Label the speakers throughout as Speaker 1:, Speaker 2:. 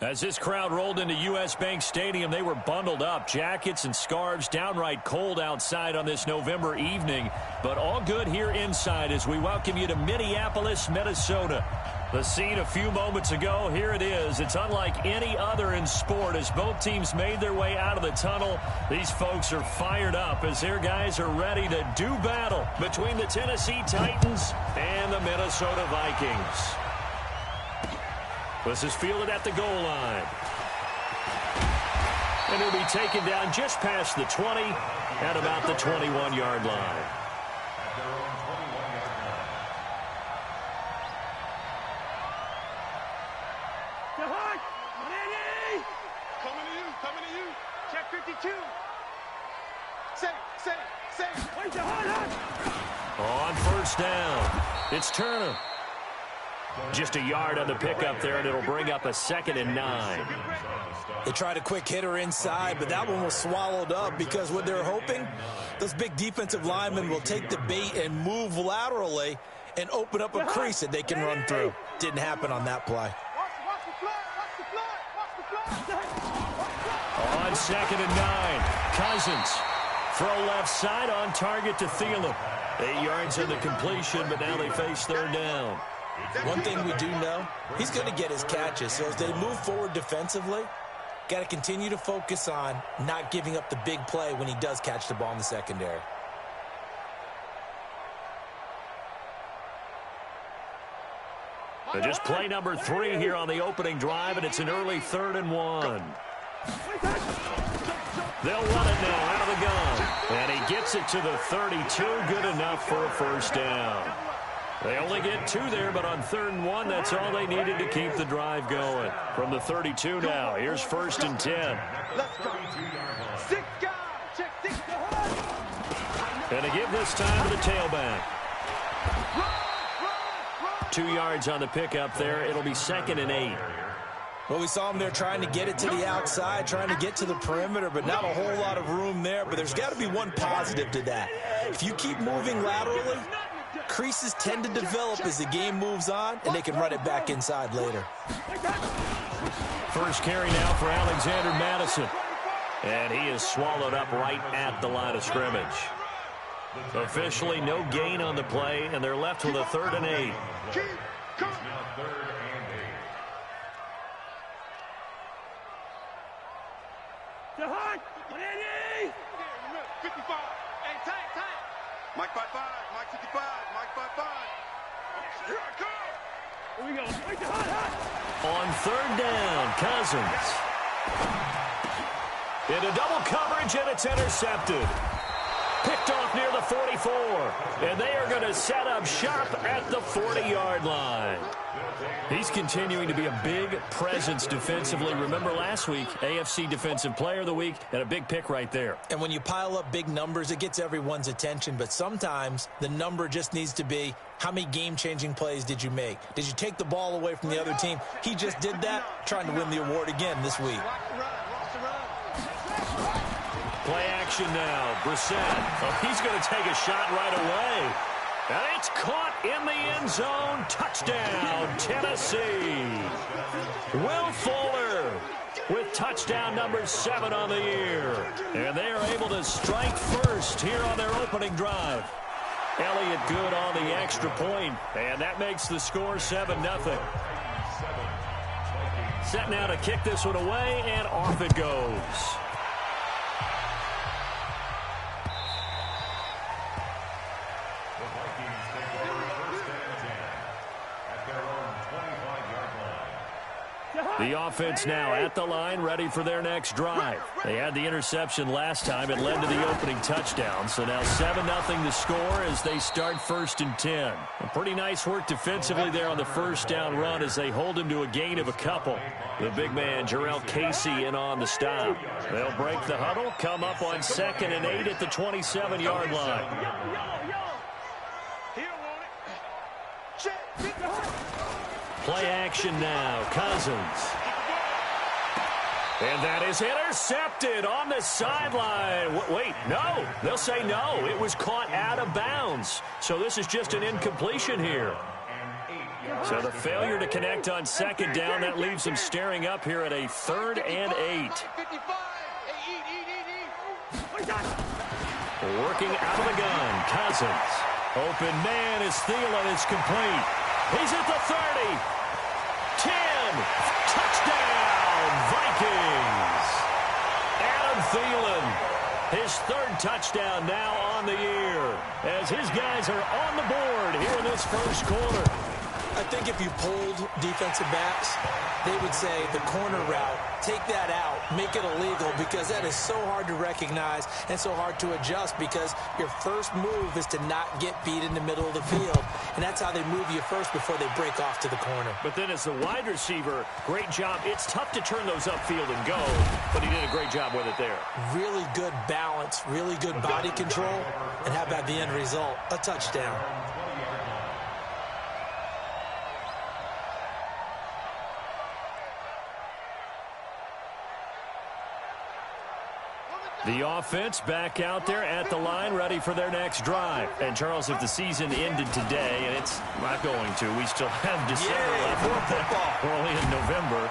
Speaker 1: As this crowd rolled into U.S. Bank Stadium, they were bundled up, jackets and scarves, downright cold outside on this November evening. But all good here inside as we welcome you to Minneapolis, Minnesota. The scene a few moments ago, here it is. It's unlike any other in sport as both teams made their way out of the tunnel. These folks are fired up as their guys are ready to do battle between the Tennessee Titans and the Minnesota Vikings. This is fielded at the goal line. And it'll be taken down just past the 20 at about the 21-yard line.
Speaker 2: Coming to you. Check 52. Say.
Speaker 1: On first down, it's Turner. Just a yard on the pickup there, and it'll bring up a 2nd and 9.
Speaker 3: They tried a quick hitter inside, but that one was swallowed up because what they're hoping, those big defensive linemen will take the bait and move laterally and open up a crease that they can run through. Didn't happen on that play.
Speaker 1: On 2nd and 9, Cousins. Throw left side on target to Thielen. 8 yards on the completion, but now they face 3rd down.
Speaker 3: One thing we do know, he's going to get his catches. So as they move forward defensively, got to continue to focus on not giving up the big play when he does catch the ball in the secondary.
Speaker 1: And just play number 3 here on the opening drive, and it's an early 3rd and 1. They'll run it now out of the gun. And he gets it to the 32. Good enough for a first down. They only get 2 there, but on 3rd and 1, that's all they needed to keep the drive going. From the 32 now, here's 1st and 10. And to give this time to the tailback. 2 yards on the pickup there. It'll be 2nd and 8.
Speaker 3: Well, we saw him there trying to get it to the outside, trying to get to the perimeter, but not a whole lot of room there. But there's got to be one positive to that. If you keep moving laterally, creases tend to develop as the game moves on, and they can run it back inside later.
Speaker 1: First carry now for Alexander Madison. And he is swallowed up right at the line of scrimmage. Officially no gain on the play, and they're left with a 3rd and 8.
Speaker 2: Mike 5-5, Mike 55, Mike 5-5. Here I come. Here we go.
Speaker 1: On 3rd down, Cousins. Into double coverage, and it's intercepted. Picked off near the 44. And they are going to set up shop at the 40-yard line. He's continuing to be a big presence defensively. Remember last week, AFC Defensive Player of the Week, and a big pick right there.
Speaker 3: And when you pile up big numbers, it gets everyone's attention. But sometimes the number just needs to be, how many game-changing plays did you make? Did you take the ball away from the other team? He just did that, trying to win the award again this week.
Speaker 1: Play action now. Brissett. Oh, he's going to take a shot right away. And it's caught in the end zone. Touchdown, Tennessee. Will Fuller with touchdown number 7 on the year. And they are able to strike first here on their opening drive. Elliott good on the extra point, and that makes the score 7-0. Set now to kick this one away, and off it goes. The offense now at the line, ready for their next drive. They had the interception last time. It led to the opening touchdown. So now 7-0 the score as they start 1st and 10. A pretty nice work defensively there on the first down run as they hold him to a gain of a couple. The big man, Jarrell Casey, in on the stop. They'll break the huddle, come up on 2nd and 8 at the 27-yard line. Play action now. Cousins. And that is intercepted on the sideline. Wait, no. They'll say no. It was caught out of bounds. So this is just an incompletion here. So the failure to connect on second down, that leaves them staring up here at a 3rd and 8. Working out of the gun, Cousins. Open man is Thielen. It's complete. He's at the 30. 10. Touchdown, Vikings. Adam Thielen. His 3rd touchdown now on the year as his guys are on the board here in this first quarter.
Speaker 3: I think if you polled defensive backs, they would say the corner route, take that out, make it illegal, because that is so hard to recognize and so hard to adjust, because your first move is to not get beat in the middle of the field, and that's how they move you first before they break off to the corner.
Speaker 1: But then as the wide receiver, great job. It's tough to turn those upfield and go, but he did a great job with it there.
Speaker 3: Really good balance, really good body control, and how about the end result? A touchdown.
Speaker 1: The offense back out there at the line, ready for their next drive. And, Charles, if the season ended today, and it's not going to, we still have December left. We're only in November.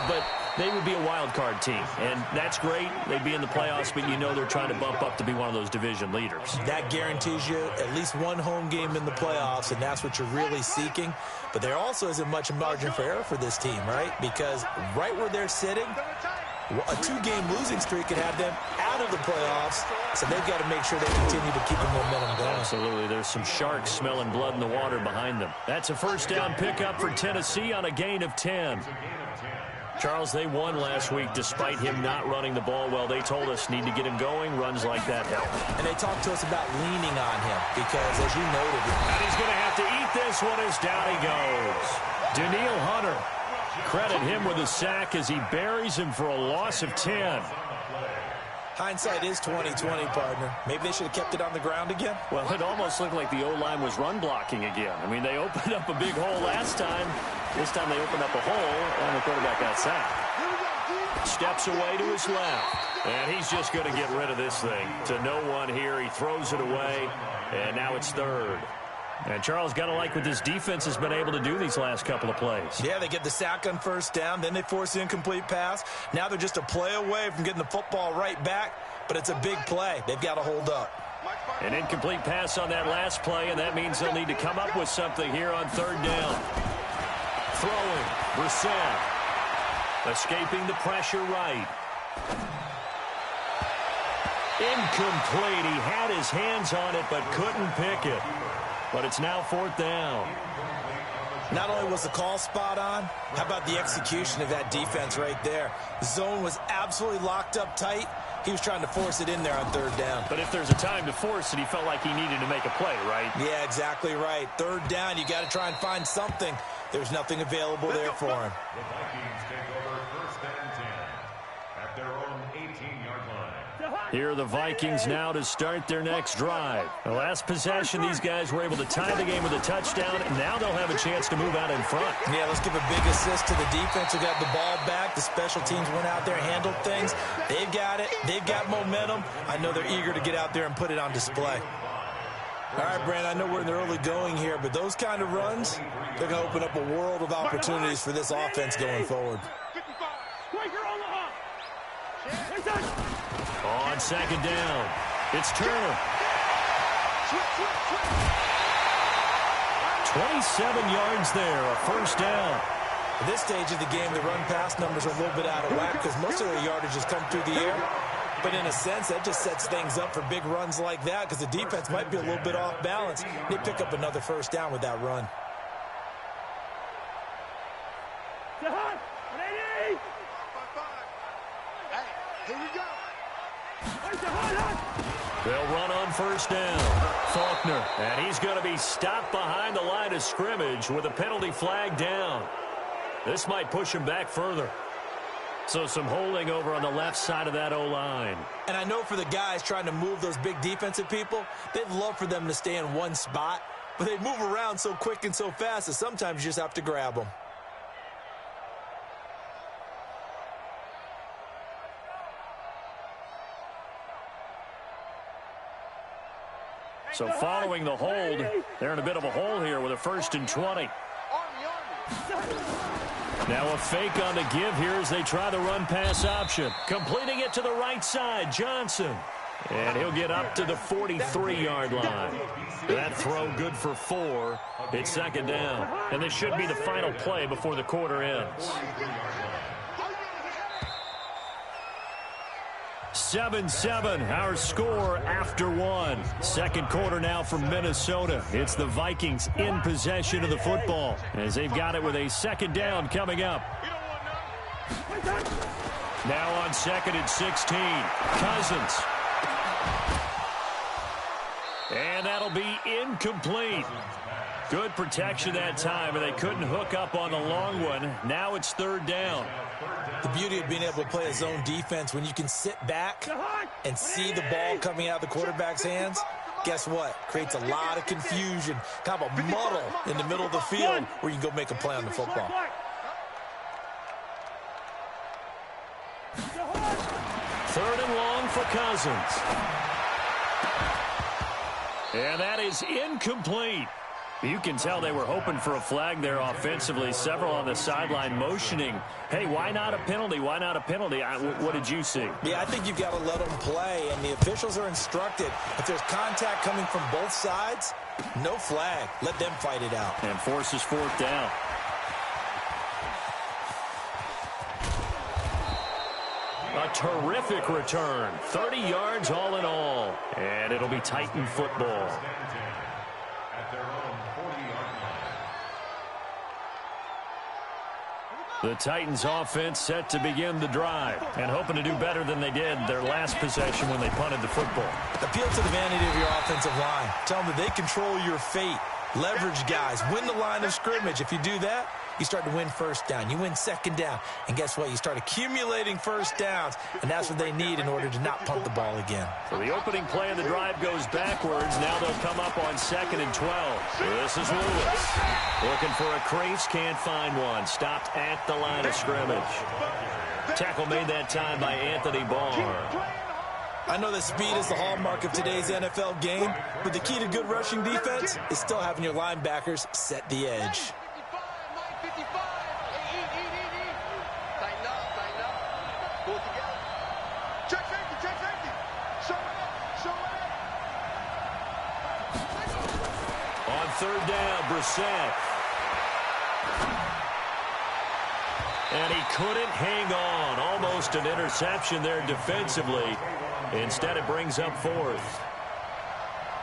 Speaker 1: But they would be a wild card team, and that's great. They'd be in the playoffs, but you know they're trying to bump up to be one of those division leaders.
Speaker 3: That guarantees you at least one home game in the playoffs, and that's what you're really seeking. But there also isn't much margin for error for this team, right? Because right where they're sitting, a 2-game losing streak could have them out of the playoffs, so they've got to make sure they continue to keep the momentum going.
Speaker 1: Absolutely. There's some sharks smelling blood in the water behind them. That's a first down pickup for Tennessee on a gain of 10. Charles, they won last week despite him not running the ball well. They told us need to get him going. Runs like that help.
Speaker 3: And they talked to us about leaning on him because, as you noted,
Speaker 1: and he's going to have to eat this one as down he goes. Danielle Hunter. Credit him with a sack as he buries him for a loss of 10.
Speaker 3: Hindsight is 20/20, partner. Maybe they should have kept it on the ground again.
Speaker 1: Well, it almost looked like the O-line was run blocking again. I mean, they opened up a big hole last time. This time they opened up a hole, and the quarterback got sacked. Steps away to his left, and he's just going to get rid of this thing. To no one here, he throws it away, and now it's 3rd. And Charles, got to like what this defense has been able to do these last couple of plays.
Speaker 3: Yeah, they get the sack on first down, then they force the incomplete pass. Now they're just a play away from getting the football right back, but it's a big play. They've got to hold up.
Speaker 1: An incomplete pass on that last play, and that means they'll need to come up with something here on 3rd down. Throwing, Brissett. Escaping the pressure right. Incomplete. He had his hands on it, but couldn't pick it. But it's now 4th down.
Speaker 3: Not only was the call spot on, how about the execution of that defense right there? The zone was absolutely locked up tight. He was trying to force it in there on 3rd down.
Speaker 1: But if there's a time to force it, he felt like he needed to make a play, right?
Speaker 3: Yeah, exactly right. 3rd down, you got to try and find something. There's nothing available there for him.
Speaker 4: The Vikings take over 1st and 10 at their own 18-yard line.
Speaker 1: Here are the Vikings now to start their next drive. The last possession, these guys were able to tie the game with a touchdown, and now they'll have a chance to move out in front.
Speaker 3: Yeah, let's give a big assist to the defense who got the ball back. The special teams went out there, handled things. They've got it. They've got momentum. I know they're eager to get out there and put it on display. All right, Brand, I know we're in the early going here, but those kind of runs, they're going to open up a world of opportunities for this offense going forward.
Speaker 1: On 2nd down, it's Turner. 27 yards there, a first down.
Speaker 3: At this stage of the game, the run-pass numbers are a little bit out of whack because most of their yardage has come through the air. But in a sense, that just sets things up for big runs like that because the defense might be a little bit off balance. They pick up another first down with that run.
Speaker 1: They'll run on first down. Faulkner, and he's going to be stopped behind the line of scrimmage with a penalty flag down. This might push him back further. So some holding over on the left side of that O-line.
Speaker 3: And I know for the guys trying to move those big defensive people, they'd love for them to stay in one spot, but they move around so quick and so fast that sometimes you just have to grab them.
Speaker 1: So following the hold, they're in a bit of a hole here with a 1st and 20. Now a fake on the give here as they try the run-pass option. Completing it to the right side, Johnson. And he'll get up to the 43-yard line. That throw good for 4. It's second down. And this should be the final play before the quarter ends. 7-7, our score after 1. Second quarter now from Minnesota. It's the Vikings in possession of the football as they've got it with a second down coming up. Now on 2nd and 16, Cousins. And that'll be incomplete. Good protection that time, and they couldn't hook up on the long one. Now it's third down.
Speaker 3: The beauty of being able to play a zone defense, when you can sit back and see the ball coming out of the quarterback's hands, guess what? Creates a lot of confusion, kind of a muddle in the middle of the field where you can go make a play on the football.
Speaker 1: Third and long for Cousins. And that is incomplete. You can tell they were hoping for a flag there offensively. Several on the sideline motioning, hey, why not a penalty? Why not a penalty? What did you see?
Speaker 3: Yeah, I think you've got to let them play, and the officials are instructed. If there's contact coming from both sides, no flag. Let them fight it out.
Speaker 1: And forces fourth down. A terrific return. 30 yards all in all. And it'll be Titan football. The Titans offense set to begin the drive and hoping to do better than they did their last possession when they punted the football.
Speaker 3: Appeal to the vanity of your offensive line. Tell them that they control your fate. Leverage guys. Win the line of scrimmage. If you do that, you start to win first down. You win second down. And guess what? You start accumulating first downs. And that's what they need in order to not punt the ball again.
Speaker 1: So the opening play of the drive goes backwards. Now they'll come up on 2nd and 12. This is Lewis. Looking for a crease. Can't find one. Stopped at the line of scrimmage. Tackle made that time by Anthony Barr.
Speaker 3: I know that speed is the hallmark of today's NFL game, but the key to good rushing defense is still having your linebackers set the edge.
Speaker 1: On third down, Brissett. And he couldn't hang on. Almost an interception there defensively. Instead, it brings up fourth.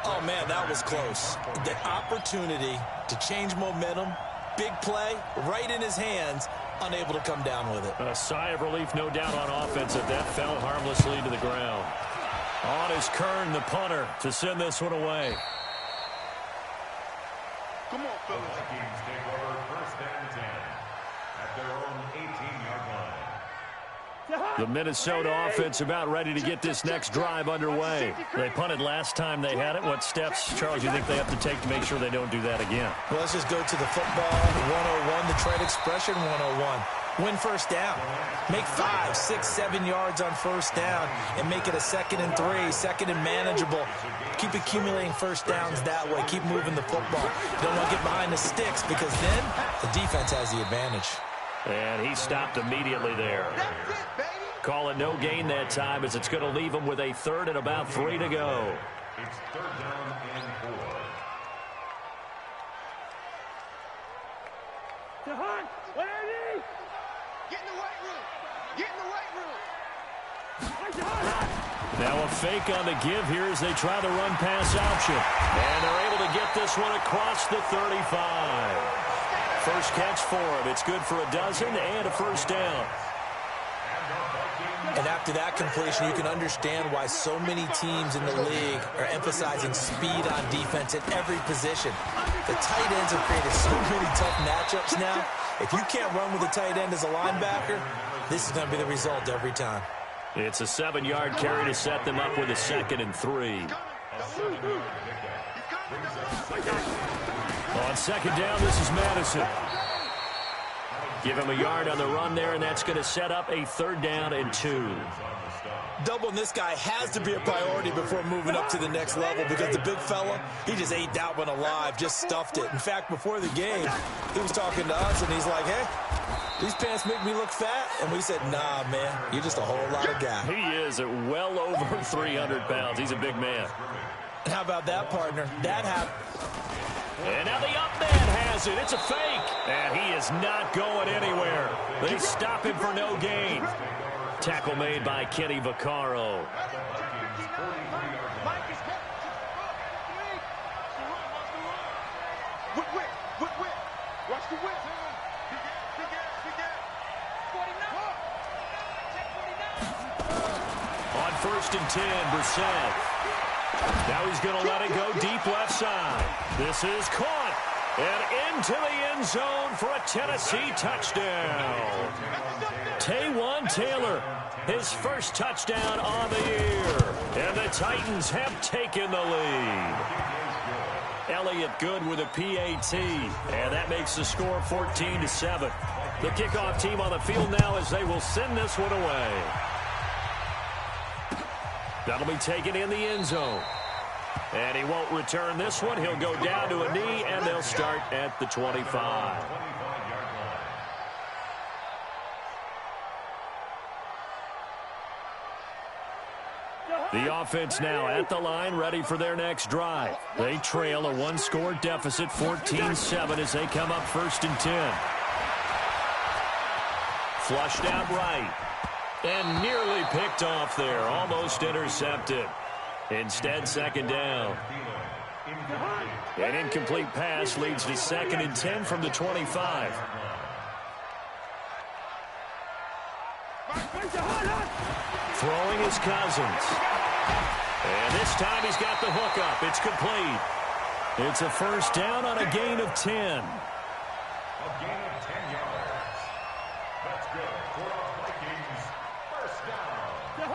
Speaker 3: Oh, man, that was close. The opportunity to change momentum, big play, right in his hands, unable to come down with it.
Speaker 1: A sigh of relief, no doubt, on offense if that fell harmlessly to the ground. On is Kern, the punter, to send this one away.
Speaker 2: Come on, fellas.
Speaker 4: The Vikings take over 1st and 10 at their own 18-yard line.
Speaker 1: The Minnesota offense about ready to get this next drive underway. They punted last time they had it. What steps, Charles, do you think they have to take to make sure they don't do that again?
Speaker 3: Well, let's just go to the football 101, the trade expression 101. Win first down. Make 5, 6, 7 yards on first down and make it a 2nd and 3, 2nd and manageable. Keep accumulating first downs that way. Keep moving the football. You don't want to get behind the sticks because then the defense has the advantage.
Speaker 1: And he stopped immediately there. Call it no gain that time as it's going to leave him with a 3rd and about 3 to go.
Speaker 4: It's 3rd down and 4.
Speaker 2: Get in the weight room. Get in the weight room.
Speaker 1: Now a fake on the give here as they try the run-pass option. And they're able to get this one across the 35. First catch for him. It's good for a dozen and a first down.
Speaker 3: And after that completion, you can understand why so many teams in the league are emphasizing speed on defense at every position. The tight ends have created so many tough matchups now. If you can't run with a tight end as a linebacker, this is going to be the result every time.
Speaker 1: It's a 7-yard carry to set them up with a 2nd and 3. On 2nd down, this is Madison. Give him a yard on the run there, and that's going to set up a 3rd down and 2.
Speaker 3: Doubling this guy has to be a priority before moving up to the next level because the big fella, he just ate that one alive, just stuffed it. In fact, before the game, he was talking to us, and he's like, hey, these pants make me look fat. And we said, nah, man, you're just a whole lot of guy.
Speaker 1: He is at well over 300 pounds. He's a big man.
Speaker 3: And how about that, partner? That happened.
Speaker 1: And now the up man has it. It's a fake. And he is not going anywhere. They stop him for no gain. Tackle made by Kenny Vaccaro.
Speaker 2: Watch the whip.
Speaker 1: On 1st and 10, Brissett. Now he's going to let it go deep left side. This is caught. And into the end zone for a Tennessee touchdown. Taywan Taylor, his first touchdown on the year. And the Titans have taken the lead. Elliott good with a PAT. And that makes the score 14-7. The kickoff team on the field now as they will send this one away. That'll be taken in the end zone. And he won't return this one. He'll go down to a knee, and they'll start at the 25. The offense now at the line, ready for their next drive. They trail a 1-score deficit, 14-7, as they come up 1st and 10. Flushed out right. And nearly picked off there. Almost intercepted. Instead, 2nd down. An incomplete pass leads to 2nd and 10 from the 25. Throwing is Cousins. And this time he's got the hook up. It's complete. It's a 1st down on a gain of 10.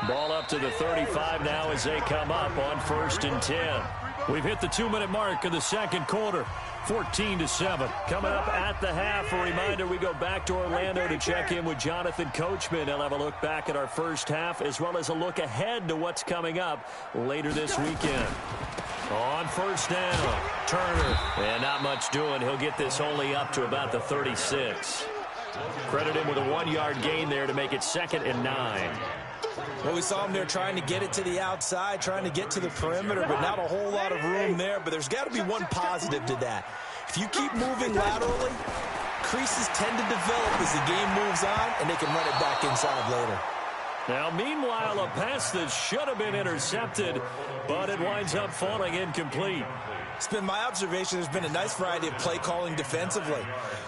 Speaker 1: Ball up to the 35 now as they come up on 1st and 10. We've hit the 2-minute mark of the 2nd quarter. 14-7. Coming up at the half, a reminder we go back to Orlando to check in with Jonathan Coachman. He'll have a look back at our first half as well as a look ahead to what's coming up later this weekend. On 1st down, Turner. And not much doing. He'll get this only up to about the 36. Credit him with a 1-yard gain there to make it 2nd and 9.
Speaker 3: Well, we saw him there trying to get it to the outside, trying to get to the perimeter, but not a whole lot of room there. But there's got to be one positive to that. If you keep moving laterally, creases tend to develop as the game moves on, and they can run it back inside later.
Speaker 1: Now, meanwhile, a pass that should have been intercepted, but it winds up falling incomplete.
Speaker 3: It's been my observation there's been a nice variety of play calling defensively.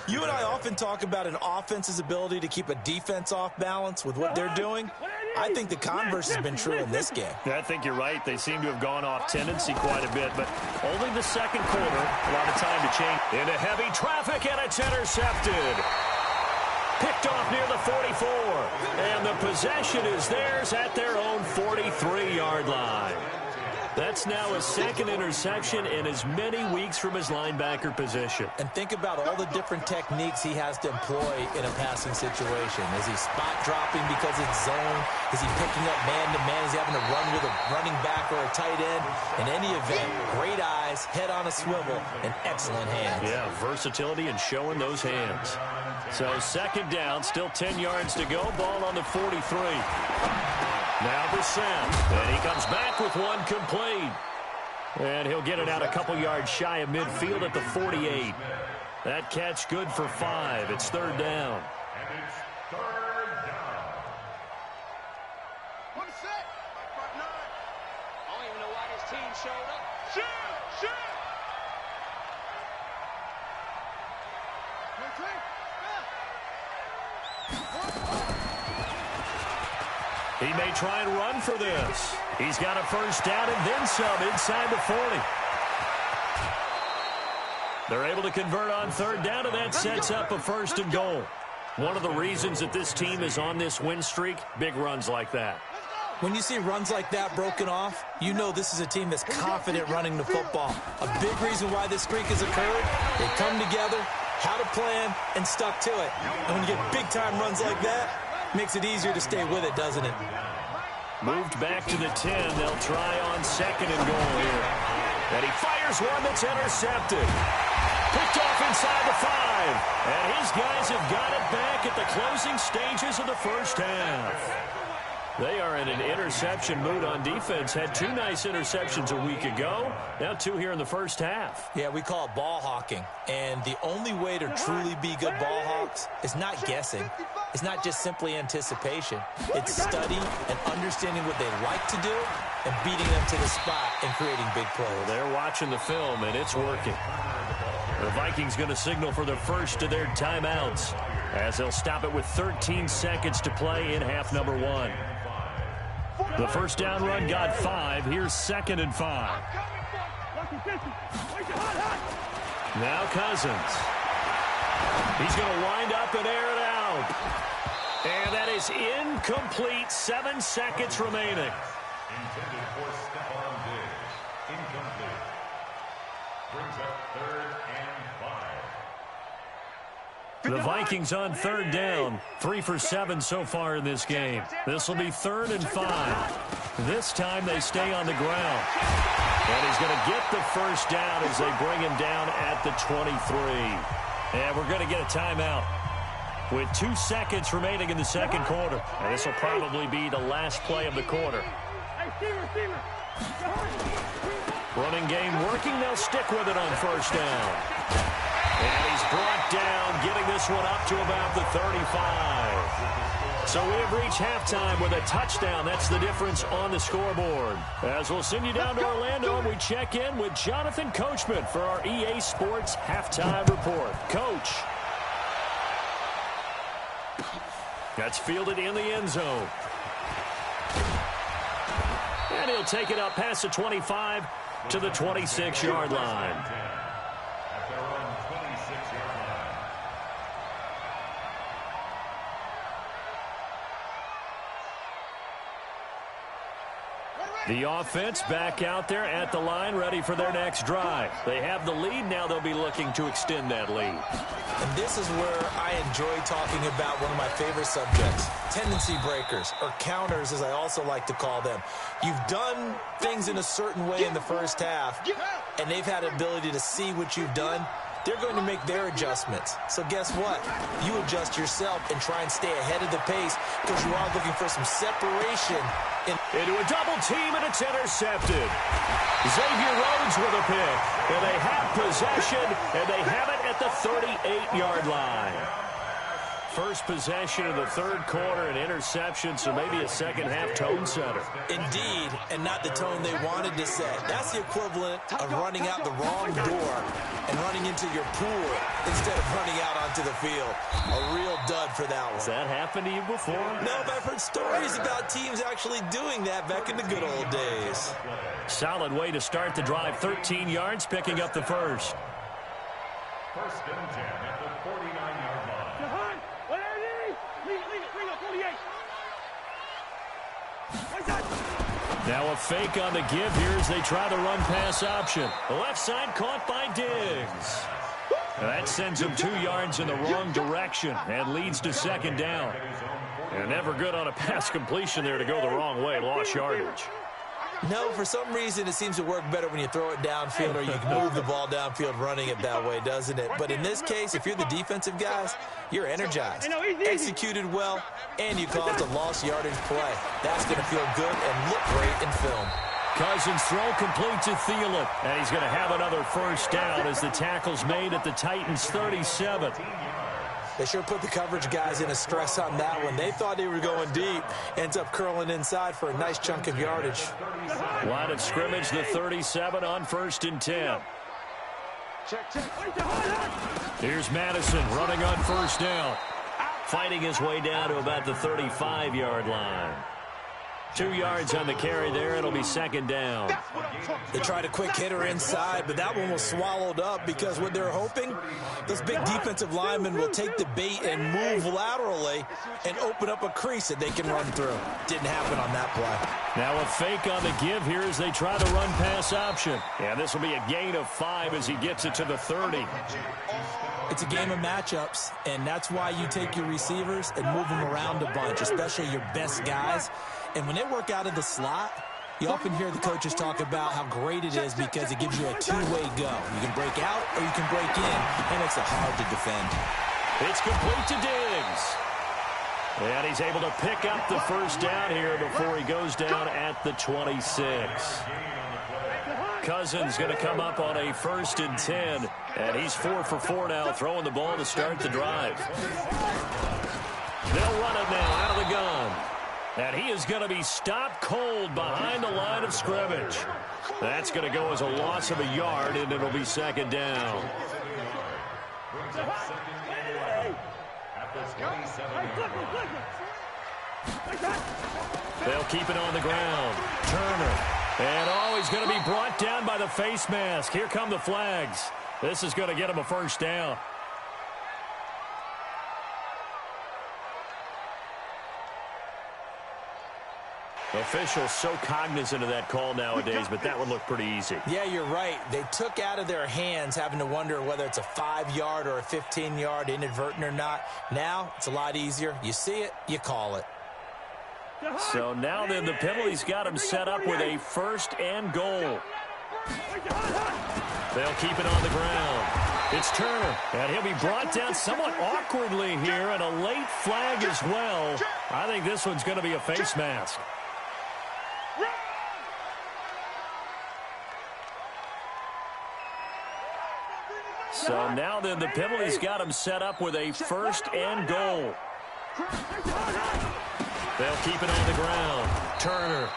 Speaker 3: You and I often talk about an offense's ability to keep a defense off balance with what they're doing. I think the converse has been true in this game.
Speaker 1: I think you're right. They seem to have gone off tendency quite a bit, but only the 2nd quarter. A lot of time to change. Into heavy traffic, and it's intercepted. Picked off near the 44. And the possession is theirs at their own 43-yard line. That's now his 2nd interception in as many weeks from his linebacker position.
Speaker 3: And think about all the different techniques he has to employ in a passing situation. Is he spot dropping because it's zone? Is he picking up man-to-man? Is he having to run with a running back or a tight end? In any event, great eyes, head on a swivel, and excellent hands.
Speaker 1: Yeah, versatility and showing those hands. So 2nd down, still 10 yards to go. Ball on the 43. Now Brissett, and he comes back with one complete. And he'll get it out a couple yards shy of midfield at the 48. That catch good for 5. It's 3rd down.
Speaker 4: And it's 3rd down.
Speaker 2: What is that? 5-9.
Speaker 5: I don't even know why this team showed up.
Speaker 2: Shoot!
Speaker 1: He may try and run for this. He's got a 1st down and then some inside the 40. They're able to convert on 3rd down, and that sets up a 1st and goal. One of the reasons that this team is on this win streak, big runs like that.
Speaker 3: When you see runs like that broken off, you know this is a team that's confident running the football. A big reason why this streak has occurred, they come together, how to plan, and stuck to it. And when you get big-time runs like that, makes it easier to stay with it, doesn't it?
Speaker 1: Moved back to the 10. They'll try on second and goal here. And he fires one that's intercepted. Picked off inside the 5. And his guys have got it back at the closing stages of the first half. They are in an interception mood on defense. Had 2 nice interceptions a week ago. Now 2 here in the first half.
Speaker 3: Yeah, we call it ball hawking. And the only way to truly be good ball hawks is not guessing. It's not just simply anticipation. It's study and understanding what they like to do and beating them to the spot and creating big plays.
Speaker 1: Well, they're watching the film, and it's working. The Vikings going to signal for the first of their timeouts as they'll stop it with 13 seconds to play in half number 1. The first down run got 5. Here's 2nd and 5. Now Cousins. He's going to wind up and air it out. And that is incomplete. 7 seconds remaining.
Speaker 4: Intended for Stephon Diggs. Incomplete. Brings up 3rd and 5.
Speaker 1: The Vikings on 3rd down. 3 for 7 so far in this game. This will be 3rd and 5. This time they stay on the ground. And he's going to get the first down as they bring him down at the 23. And we're going to get a timeout with 2 seconds remaining in the second quarter. And this will probably be the last play of the quarter. Running game working. They'll stick with it on first down. And he's brought down, getting this one up to about the 35. So we have reached halftime with a touchdown. That's the difference on the scoreboard. As we'll send you down to Orlando, and we check in with Jonathan Coachman for our EA Sports Halftime Report. Coach. That's fielded in the end zone. And he'll take it up past the 25 to the 26-yard line.
Speaker 4: At their own 26-yard line.
Speaker 1: The offense back out there at the line, ready for their next drive. They have the lead. Now they'll be looking to extend that lead.
Speaker 3: And this is where I enjoy talking about one of my favorite subjects, tendency breakers, or counters as I also like to call them. You've done things in a certain way in the first half, and they've had the ability to see what you've done. They're going to make their adjustments. So guess what? You adjust yourself and try and stay ahead of the pace because you are looking for some separation.
Speaker 1: Into a double team, and it's intercepted. Xavier Rhodes with a pick. And they have possession, and they have it at the 38-yard line. First possession of the third quarter, an interception, so maybe a second-half tone setter.
Speaker 3: Indeed, and not the tone they wanted to set. That's the equivalent of running out the wrong door and running into your pool instead of running out onto the field. A real dud for that one.
Speaker 1: Has that happened to you before?
Speaker 3: No, but I've heard stories about teams actually doing that back in the good old days.
Speaker 1: Solid way to start the drive. 13 yards, picking up the first.
Speaker 4: First and 10 at the 49-yard line.
Speaker 1: Now a fake on the give here as they try the run-pass option. The left side caught by Diggs. That sends him 2 yards in the wrong direction and leads to second down. And never good on a pass completion there to go the wrong way. Lost yardage.
Speaker 3: No, for some reason it seems to work better when you throw it downfield or you move the ball downfield running it that way, doesn't it? But in this case, if you're the defensive guys, you're energized, executed well, and you caused a lost yardage play. That's going to feel good and look great in film.
Speaker 1: Cousins throw complete to Thielen. And he's going to have another first down as the tackle's made at the Titans' 37.
Speaker 3: They sure put the coverage guys in a stress on that one. They thought they were going deep. Ends up curling inside for a nice chunk of yardage.
Speaker 1: Line of scrimmage, the 37 on 1st and 10. Here's Madison running on first down. Fighting his way down to about the 35-yard line. 2 yards on the carry there. It'll be second down.
Speaker 3: They tried a quick hitter inside, but that one was swallowed up because what they're hoping, those big defensive linemen will take the bait and move laterally and open up a crease that they can run through. Didn't happen on that play.
Speaker 1: Now a fake on the give here as they try the run-pass option. And this will be a gain of 5 as he gets it to the 30.
Speaker 3: It's a game of matchups, and that's why you take your receivers and move them around a bunch, especially your best guys. And when they work out of the slot, you often hear the coaches talk about how great it is because it gives you a two-way go. You can break out or you can break in. That makes it hard to defend.
Speaker 1: It's complete to Diggs. And he's able to pick up the first down here before he goes down at the 26. Cousins going to come up on a 1st and 10. And he's 4 for 4 now, throwing the ball to start the drive. They'll run it now out of the gun. And he is going to be stopped cold behind the line of scrimmage. That's going to go as a loss of a yard, and it'll be 2nd down. They'll keep it on the ground. Turner. And, he's going to be brought down by the face mask. Here come the flags. This is going to get him a 1st down. Officials so cognizant of that call nowadays, but that one looked pretty easy.
Speaker 3: Yeah, you're right. They took out of their hands having to wonder whether it's a 5-yard or a 15-yard, inadvertent or not. Now, it's a lot easier. You see it, you call it.
Speaker 1: So now then the penalty's got him set up with a 1st and goal. They'll keep it on the ground. It's Turner, and he'll be brought down somewhat awkwardly here, and a late flag as well. I think this one's going to be a face mask. So now then the penalty's got him set up with a 1st and goal. They'll keep it on the ground. Turner.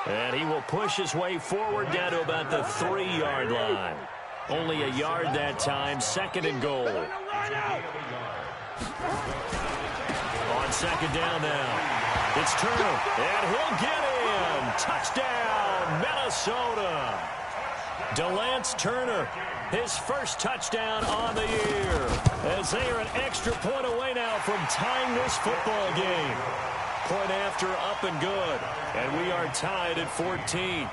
Speaker 1: And he will push his way forward down to about the 3-yard line. Only a yard that time, 2nd and goal. On 2nd down now. It's Turner. And he'll get in. Touchdown, Minnesota. DeLance Turner, his 1st touchdown on the year, as they are an extra point away now from tying this football game. Point after, up and good, and we are tied at 14.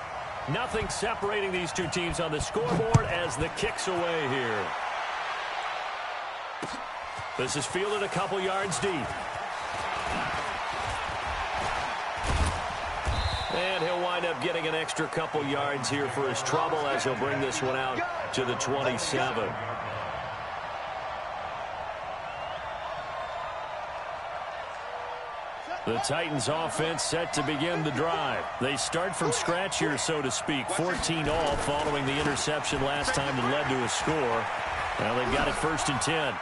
Speaker 1: Nothing separating these two teams on the scoreboard as the kick's away here. This is fielded a couple yards deep. And he'll wind up getting an extra couple yards here for his trouble as he'll bring this one out to the 27. The Titans offense set to begin the drive. They start from scratch here, so to speak. 14 all following the interception last time that led to a score. Now they've got it 1st and 10.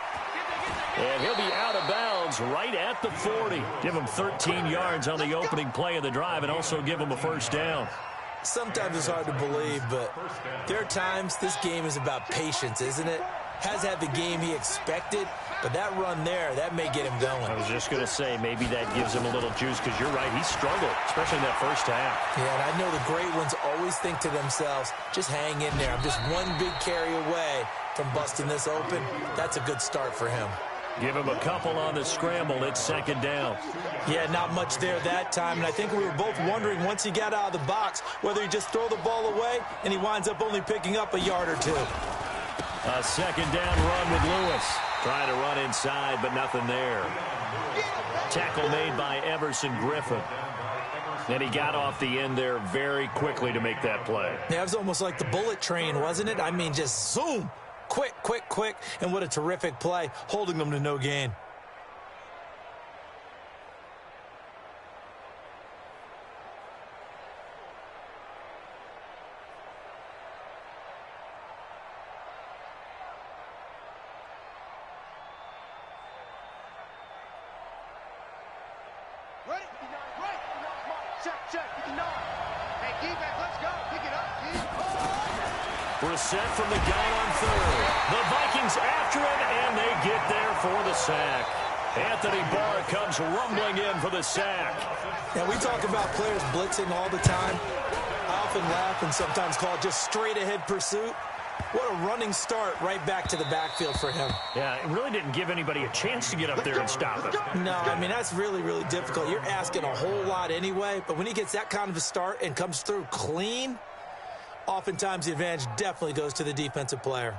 Speaker 1: And he'll be out of bounds right at the 40. Give him 13 yards on the opening play of the drive and also give him a 1st down.
Speaker 3: Sometimes it's hard to believe, but there are times this game is about patience, isn't it? Has had the game he expected, but that run there, that may get him going.
Speaker 1: I was just going to say, maybe that gives him a little juice because you're right, he struggled, especially in that 1st half.
Speaker 3: Yeah, and I know the great ones always think to themselves, just hang in there. I'm just one big carry away from busting this open. That's a good start for him.
Speaker 1: Give him a couple on the scramble. It's 2nd down.
Speaker 3: Yeah, not much there that time. And I think we were both wondering once he got out of the box whether he just throw the ball away and he winds up only picking up a yard or two.
Speaker 1: A 2nd down run with Lewis. Trying to run inside, but nothing there. Tackle made by Everson Griffin. And he got off the end there very quickly to make that play.
Speaker 3: Yeah, it was almost like the bullet train, wasn't it? I mean, just zoom. Quick, quick, quick. And what a terrific play, holding them to no gain.
Speaker 2: Ready? Right. Check. Hey, defense, let's go. Pick it up, Keith.
Speaker 1: Brissett from the gun on 3rd. The Vikings after him, and they get there for the sack. Anthony Barr comes rumbling in for the sack.
Speaker 3: Now, we talk about players blitzing all the time. I often laugh and sometimes call it just straight-ahead pursuit. What a running start right back to the backfield for him.
Speaker 1: Yeah, it really didn't give anybody a chance to get up there and stop him.
Speaker 3: No, I mean, that's really, really difficult. You're asking a whole lot anyway, but when he gets that kind of a start and comes through clean, oftentimes the advantage definitely goes to the defensive player.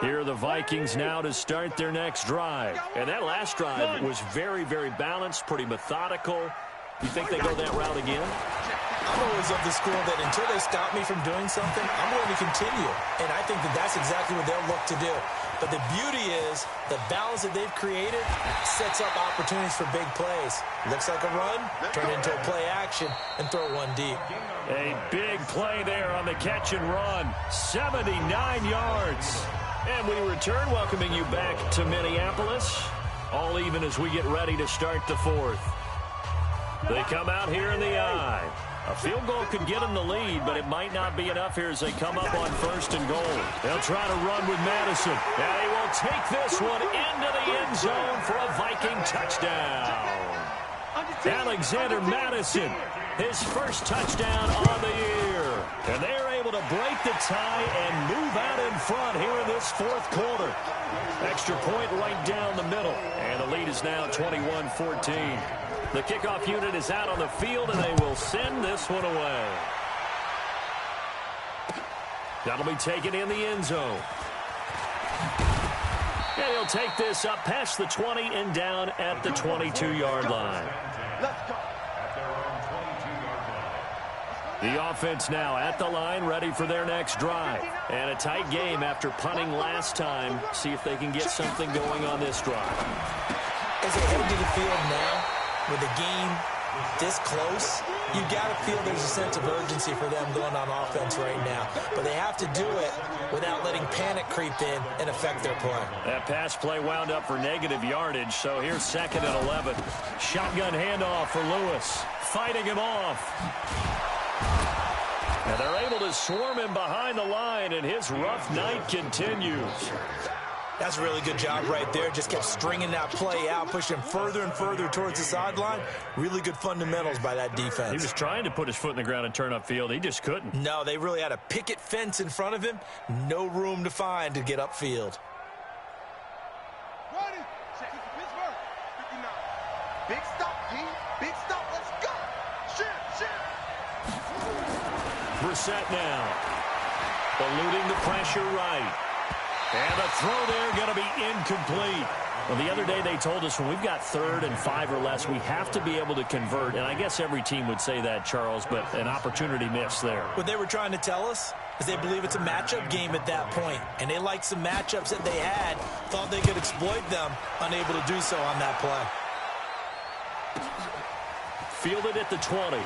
Speaker 1: Here are the Vikings now to start their next drive. And that last drive was very, very balanced, pretty methodical. You think they go that route again?
Speaker 3: I'm always of the school that until they stop me from doing something, I'm going to continue. And I think that that's exactly what they'll look to do. But the beauty is the balance that they've created sets up opportunities for big plays. Looks like a run, turn it into a play action, and throw one deep.
Speaker 1: A big play there on the catch and run. 79 yards. And we return, welcoming you back to Minneapolis. All even as we get ready to start the fourth. They come out here in the eye. A field goal could get them the lead, but it might not be enough here as they come up on 1st and goal. They'll try to run with Madison. And he will take this one into the end zone for a Viking touchdown. Alexander Madison, his first touchdown on the year. And they are able to break the tie and move out in front here in this fourth quarter. Extra point right down the middle. And the lead is now 21-14. The kickoff unit is out on the field, and they will send this one away. That'll be taken in the end zone. And he'll take this up past the 20 and down at the 22-yard line.
Speaker 2: Let's go.
Speaker 1: The offense now at the line, ready for their next drive. And a tight game after punting last time. See if they can get something going on this drive.
Speaker 3: As they head to the field now, with the game this close, you got to feel there's a sense of urgency for them going on offense right now. But they have to do it without letting panic creep in and affect their play.
Speaker 1: That pass play wound up for negative yardage, so here's 2nd and 11. Shotgun handoff for Lewis, fighting him off. And they're able to swarm him behind the line, and his rough night continues.
Speaker 3: That's a really good job right there. Just kept stringing that play out, pushing further and further towards the sideline. Really good fundamentals by that defense.
Speaker 1: He was trying to put his foot in the ground and turn upfield. He just couldn't.
Speaker 3: No, they really had a picket fence in front of him. No room to find to get upfield.
Speaker 2: Ready. Pittsburgh. 59. Big stop, D. Big stop. Let's go. Shit.
Speaker 1: Brissett now. Eluding the pressure right. And the throw there going to be incomplete. Well, the other day they told us when we've got 3rd and 5 or less, we have to be able to convert. And I guess every team would say that, Charles, but an opportunity missed there.
Speaker 3: What they were trying to tell us is they believe it's a matchup game at that point. And they liked some matchups that they had, thought they could exploit them, unable to do so on that play.
Speaker 1: Fielded at the 20.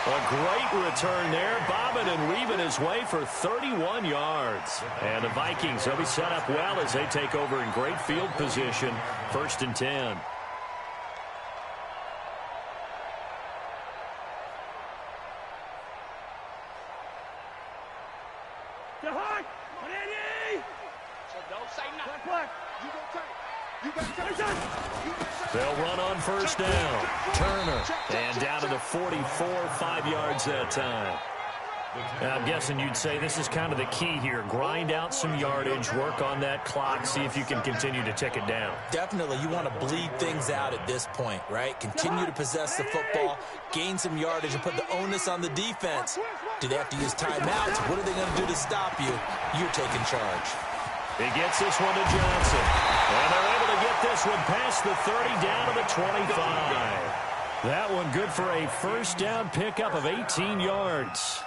Speaker 1: A great return there, bobbing and weaving his way for 31 yards. And the Vikings, they'll be set up well as they take over in great field position. 1st and 10.
Speaker 5: Don't say nothing.
Speaker 1: They'll run on 1st down. Turner, and down to the 44, 5 yards that time. Now, I'm guessing you'd say this is kind of the key here. Grind out some yardage, work on that clock, see if you can continue to tick it down.
Speaker 3: Definitely, you want to bleed things out at this point, right? Continue to possess the football, gain some yardage, and put the onus on the defense. Do they have to use timeouts? What are they going to do to stop you? You're taking charge.
Speaker 1: He gets this one to Johnson. And they're able to get this one past the 30 down to the 25. That one good for a 1st down pickup of 18 yards.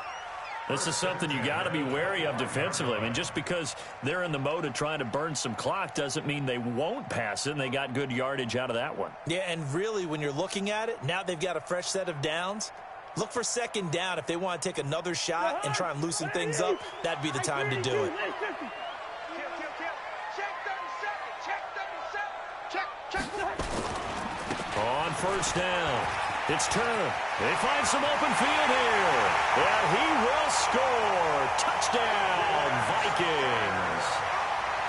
Speaker 1: This is something you got to be wary of defensively. I mean, just because they're in the mode of trying to burn some clock doesn't mean they won't pass it, and they got good yardage out of that one.
Speaker 3: Yeah, and really, when you're looking at it, now they've got a fresh set of downs. Look for 2nd down. If they want to take another shot and try and loosen things up, that'd be the time to do it.
Speaker 1: On 1st down, it's Turner. They find some open field here. And he will score. Touchdown, Vikings.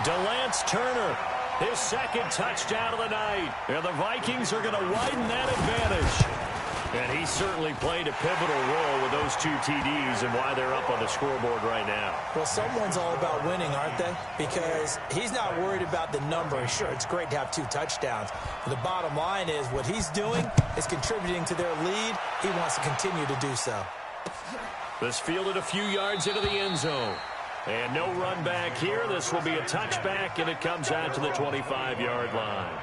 Speaker 1: DeLance Turner, his 2nd touchdown of the night. And the Vikings are going to widen that advantage. And he certainly played a pivotal role with those 2 TDs and why they're up on the scoreboard right now.
Speaker 3: Well, someone's all about winning, aren't they? Because he's not worried about the number. Sure, it's great to have 2 touchdowns. But the bottom line is what he's doing is contributing to their lead. He wants to continue to do so.
Speaker 1: This fielded a few yards into the end zone. And no run back here. This will be a touchback, and it comes out to the 25-yard line.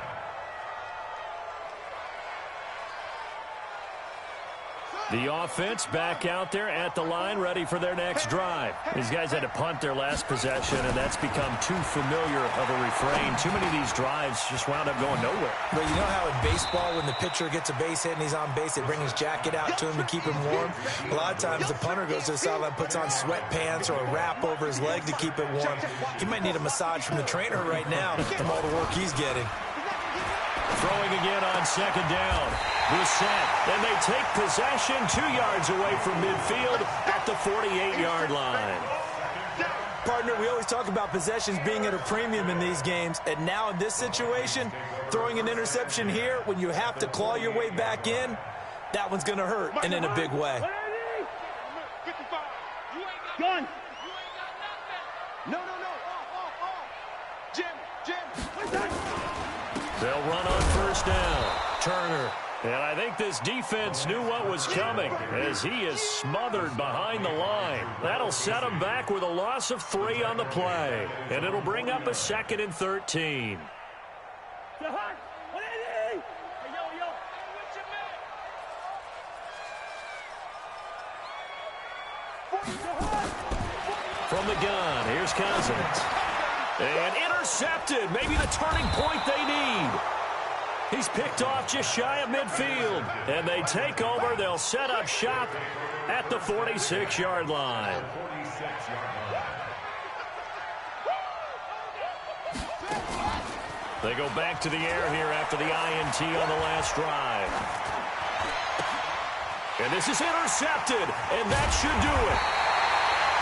Speaker 1: The offense back out there at the line, ready for their next drive. These guys had to punt their last possession, and that's become too familiar of a refrain. Too many of these drives just wound up going nowhere.
Speaker 3: But you know how in baseball, when the pitcher gets a base hit and he's on base, they bring his jacket out to him to keep him warm? A lot of times the punter goes to the sideline, puts on sweatpants or a wrap over his leg to keep it warm. He might need a massage from the trainer right now from all the work he's getting.
Speaker 1: Throwing again on second down. Brissett, and they take possession 2 yards away from midfield at the 48-yard line.
Speaker 3: Partner, we always talk about possessions being at a premium in these games, and now in this situation, throwing an interception here when you have to claw your way back in, that one's going to hurt, and in a big way.
Speaker 5: Gun. No. Jim.
Speaker 1: They'll run on first down. Turner. And I think this defense knew what was coming as he is smothered behind the line. That'll set him back with a loss of 3 on the play. And it'll bring up a 2nd and 13. From the gun, here's Cousins. And intercepted. Maybe the turning point they need. He's picked off just shy of midfield. And they take over. They'll set up shop at the 46-yard line. They go back to the air here after the INT on the last drive. And this is intercepted. And that should do it.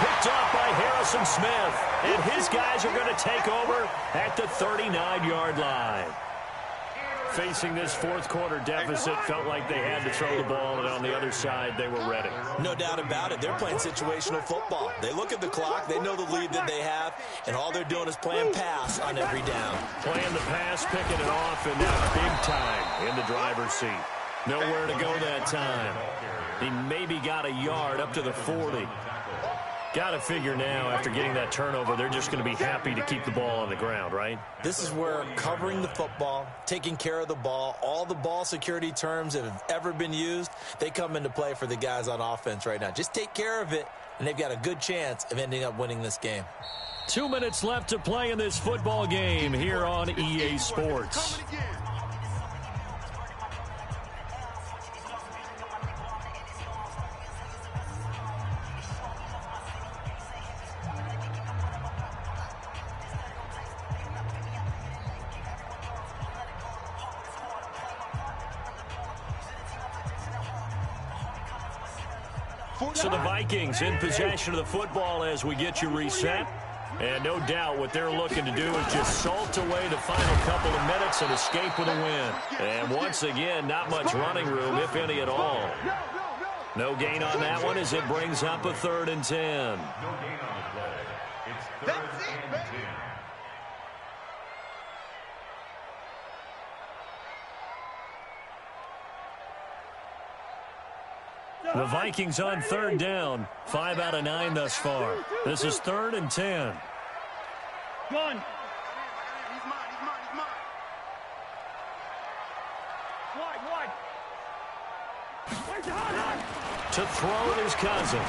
Speaker 1: Picked off by Harrison Smith. And his guys are going to take over at the 39-yard line. Facing this fourth-quarter deficit, felt like they had to throw the ball, and on the other side, they were ready.
Speaker 3: No doubt about it. They're playing situational football. They look at the clock, they know the lead that they have, and all they're doing is playing pass on every down.
Speaker 1: Playing the pass, picking it off, and now big time in the driver's seat. Nowhere to go that time. He maybe got a yard up to the 40. Got to figure now, after getting that turnover, they're just going to be happy to keep the ball on the ground, right?
Speaker 3: This is where covering the football, taking care of the ball, all the ball security terms that have ever been used, they come into play for the guys on offense right now. Just take care of it, and they've got a good chance of ending up winning this game.
Speaker 1: 2 minutes left to play in this football game here on EA Sports. So the Vikings in possession of the football as we get you reset. And no doubt what they're looking to do is just salt away the final couple of minutes and escape with a win. And once again, not much running room, if any at all. No gain on that one as it brings up a 3rd and 10.
Speaker 4: No gain on the play. It's 3rd and 10.
Speaker 1: The Vikings on 3rd down. 5 out of 9 thus far. This is 3rd and 10.
Speaker 5: Gun.
Speaker 2: He's mine.
Speaker 5: Wide.
Speaker 1: To throw is Cousins.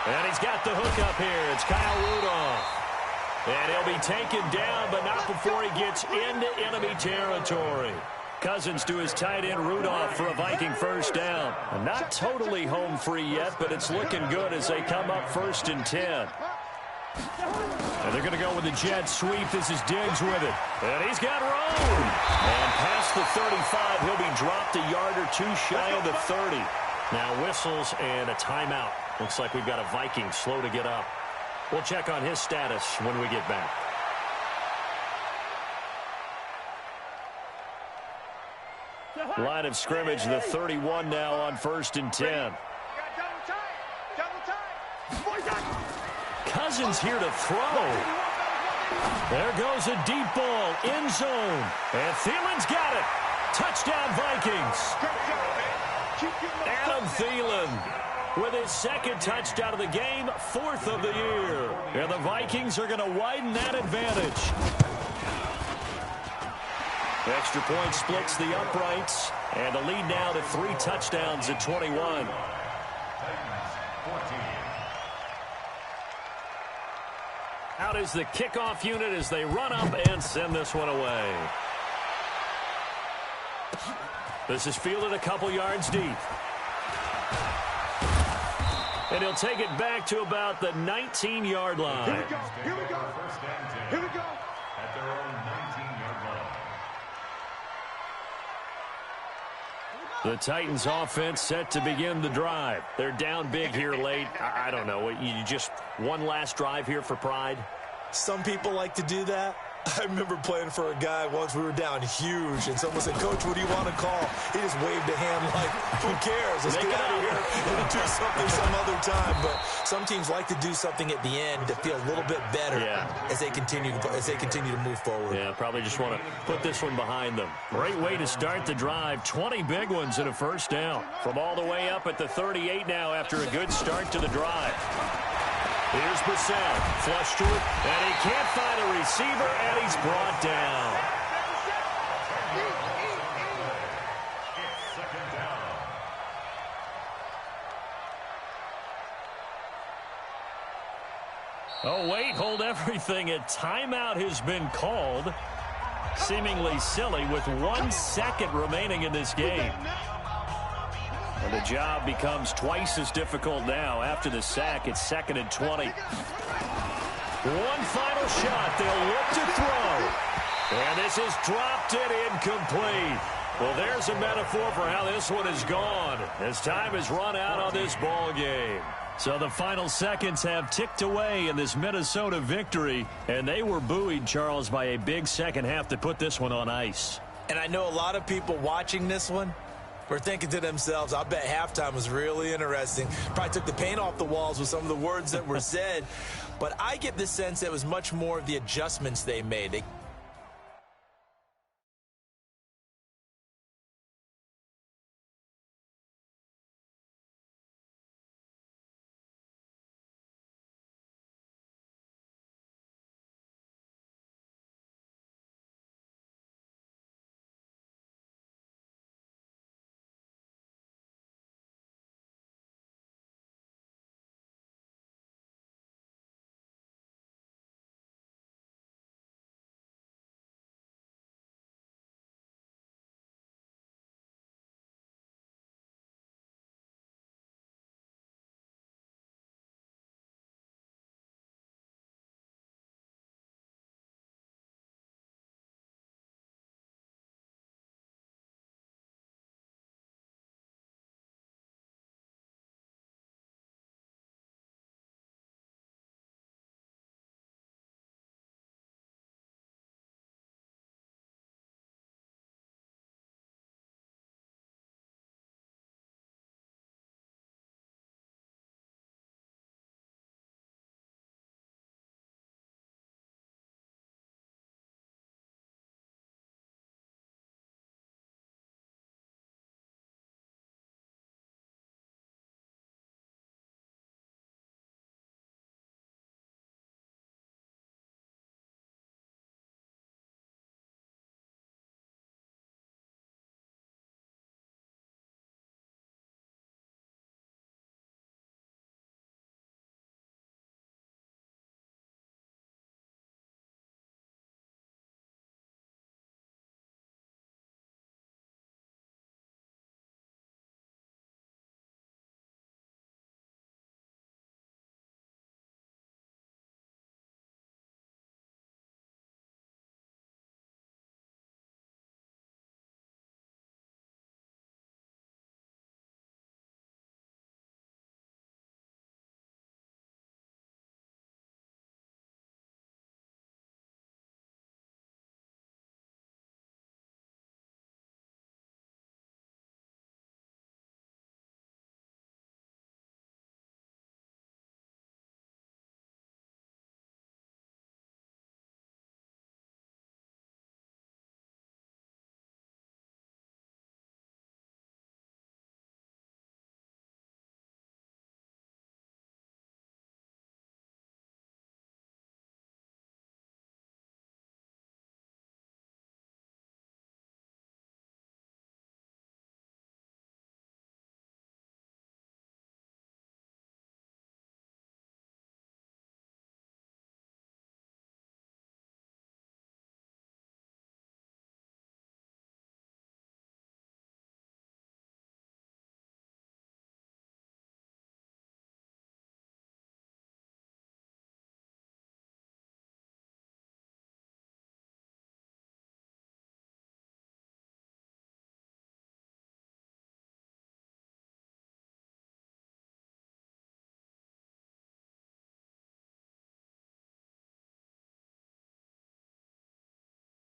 Speaker 1: And he's got the hook up here. It's Kyle Rudolph. And he'll be taken down, but not before he gets into enemy territory. Cousins to his tight end Rudolph for a Viking first down. Not totally home free yet, but it's looking good as they come up 1st and 10. And they're going to go with the jet sweep. This is Diggs with it. And he's got room. And past the 35, he'll be dropped a yard or 2 shy of the 30. Now whistles and a timeout. Looks like we've got a Viking slow to get up. We'll check on his status when we get back. Line of scrimmage, the 31 now on 1st and 10. Cousins here to throw. There goes a deep ball, end zone. And Thielen's got it. Touchdown, Vikings. Adam Thielen with his second touchdown of the game, 4th of the year. And the Vikings are going to widen that advantage. Extra point splits the uprights. And the lead now to 3 touchdowns at 21. Out is the kickoff unit as they run up and send this one away. This is fielded a couple yards deep. And he'll take it back to about the 19-yard line.
Speaker 2: Here we go. Here we go. Here we go.
Speaker 4: At their own 19-yard line.
Speaker 1: The Titans offense set to begin the drive. They're down big here late. I don't know. You just one last drive here for pride?
Speaker 3: Some people like to do that. I remember playing for a guy once. We were down huge, and someone said, "Coach, what do you want to call?" He just waved a hand like, "Who cares? Let's get out of here and do something some other time." But some teams like to do something at the end to feel a little bit better as they continue to move forward.
Speaker 1: Yeah, probably just want to put this one behind them. Great way to start the drive. 20 big ones and a first down. From all the way up at the 38 now after a good start to the drive. Here's Brissett, flush to it, and he can't find a receiver, and he's brought down.
Speaker 4: It's 2nd down.
Speaker 1: Oh, wait, hold everything. A timeout has been called. Seemingly silly with 1 second remaining in this game. And the job becomes twice as difficult now. After the sack, it's 2nd and 20. One final shot. They'll look to throw. And this is dropped it incomplete. Well, there's a metaphor for how this one is gone, as time has run out on this ball game. So the final seconds have ticked away in this Minnesota victory. And they were buoyed, Charles, by a big second half to put this one on ice.
Speaker 3: And I know a lot of people watching this one were thinking to themselves, I bet halftime was really interesting. Probably took the paint off the walls with some of the words that were said. But I get the sense that it was much more of the adjustments they made. They